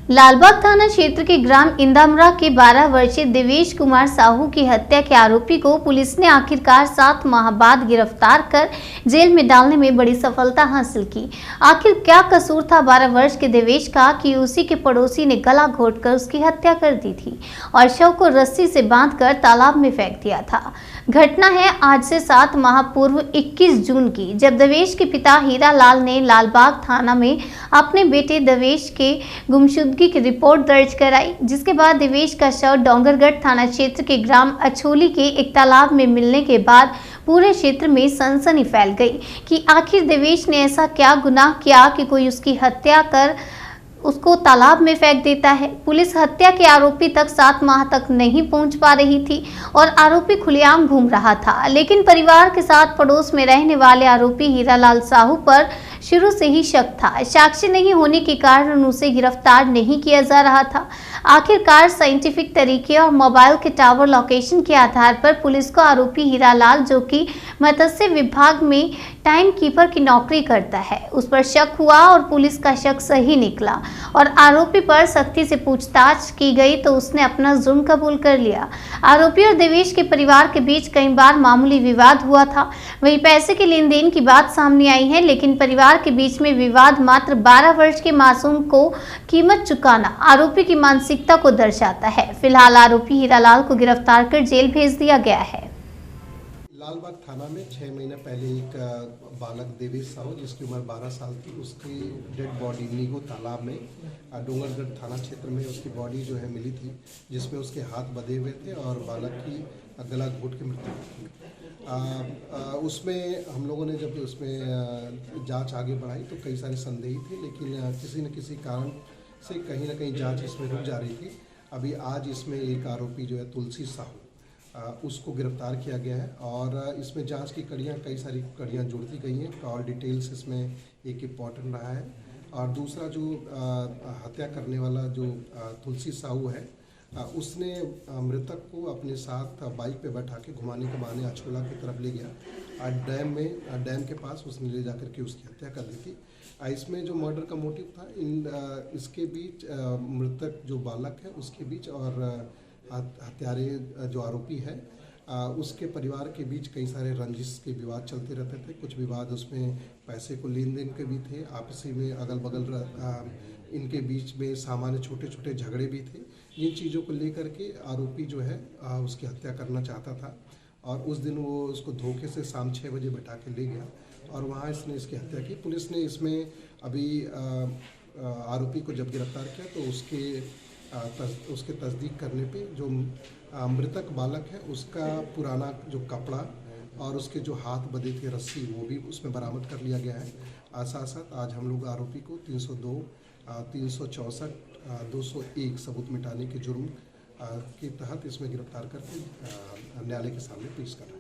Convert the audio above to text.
लालबाग थाना क्षेत्र के ग्राम इंदामरा के 12 वर्षीय देवेश कुमार साहू की हत्या के आरोपी को पुलिस ने आखिरकार 7 माह बाद गिरफ्तार कर जेल में डालने में बड़ी सफलता हासिल की। आखिर क्या कसूर था 12 वर्ष के देवेश का कि उसी के पड़ोसी ने गला घोंटकर उसकी हत्या कर दी थी और शव को रस्सी से बांधकर तालाब में फेंक दिया था। घटना है आज से 7 माह पूर्व 21 जून की, जब देवेश के पिता हीरा लाल ने लालबाग थाना में अपने बेटे देवेश के गुमशुदगी की रिपोर्ट दर्ज कराई, जिसके बाद देवेश का शव डोंगरगढ़ थाना क्षेत्र के ग्राम अछोली के एक तालाब में मिलने के बाद पूरे क्षेत्र में सनसनी फैल गई कि आखिर देवेश ने ऐसा क्या गुनाह किया कि कोई उसकी हत्या कर उसको तालाब में फेंक देता है। पुलिस हत्या के आरोपी तक 7 माह तक नहीं पहुंच पा रही थी और आरोपी खुलेआम घूम रहा था, लेकिन परिवार के साथ पड़ोस में रहने वाले आरोपी हीरालाल साहू पर शुरू से ही शक था। साक्ष्य नहीं होने के कारण उसे गिरफ्तार नहीं किया जा रहा था। आखिरकार साइंटिफिक तरीके और मोबाइल के टावर लोकेशन के आधार पर पुलिस को आरोपी हीरालाल, जो कि मत्स्य विभाग में टाइम कीपर की नौकरी करता है, उस पर शक हुआ और पुलिस का शक सही निकला और आरोपी पर सख्ती से पूछताछ की गई तो उसने अपना जुर्म कबूल कर लिया। आरोपी और देवेश के परिवार के बीच कई बार मामूली विवाद हुआ था, वहीं पैसे के लेन देन की बात सामने आई है, लेकिन परिवार के बीच में विवाद मात्र 12 वर्ष के मासूम को कीमत चुकाना आरोपी की मानसिकता को दर्शाता है। फिलहाल आरोपी हीरालाल को गिरफ्तार कर जेल भेज दिया गया है। लालबाग थाना में 6 महीने पहले एक बालक देवेश साहू, जिसकी उम्र 12 साल थी, उसकी डेड बॉडी नीगो तालाब में डोंगरगढ़ थाना क्षेत्र में उसकी बॉडी जो है मिली थी, जिसमें उसके हाथ बंधे हुए थे और बालक की गला घोंट के मृत्यु हुई थी। उसमें हम लोगों ने जब उसमें जांच आगे बढ़ाई तो कई सारे संदेही थे, लेकिन किसी न किसी कारण से कहीं ना कहीं जांच इसमें रुक जा रही थी। अभी आज इसमें एक आरोपी जो है तुलसी साहू, उसको गिरफ्तार किया गया है और इसमें जांच की कई सारी कड़ियाँ जोड़ती गई हैं। कॉल डिटेल्स इसमें एक इम्पॉर्टेंट रहा है और दूसरा जो हत्या करने वाला जो तुलसी साहू है, उसने मृतक को अपने साथ बाइक पे बैठा के घुमाने के बहाने अछोला की तरफ ले गया और डैम के पास उसने ले जाकर के उसकी हत्या कर दी थी। इसमें जो मर्डर का मोटिव था इसके बीच मृतक जो बालक है उसके बीच और हत्यारे जो आरोपी है उसके परिवार के बीच कई सारे रंजिश के विवाद चलते रहते थे। कुछ विवाद उसमें पैसे को लेन देन के भी थे, आपसी में अगल बगल इनके बीच में सामान्य छोटे छोटे झगड़े भी थे। इन चीज़ों को लेकर के आरोपी जो है उसकी हत्या करना चाहता था और उस दिन वो उसको धोखे से शाम 6 बजे बैठा के ले गया और वहाँ इसने इसकी हत्या की। पुलिस ने इसमें अभी आरोपी को जब गिरफ्तार किया तो उसके तस्दीक करने पे जो मृतक बालक है उसका पुराना जो कपड़ा और उसके जो हाथ बंधे थे रस्सी, वो भी उसमें बरामद कर लिया गया है। साथ साथ आज हम लोग आरोपी को 302, 364, 201 सबूत मिटाने के जुर्म के तहत इसमें गिरफ्तार करके न्यायालय के सामने पेश कर रहे हैं।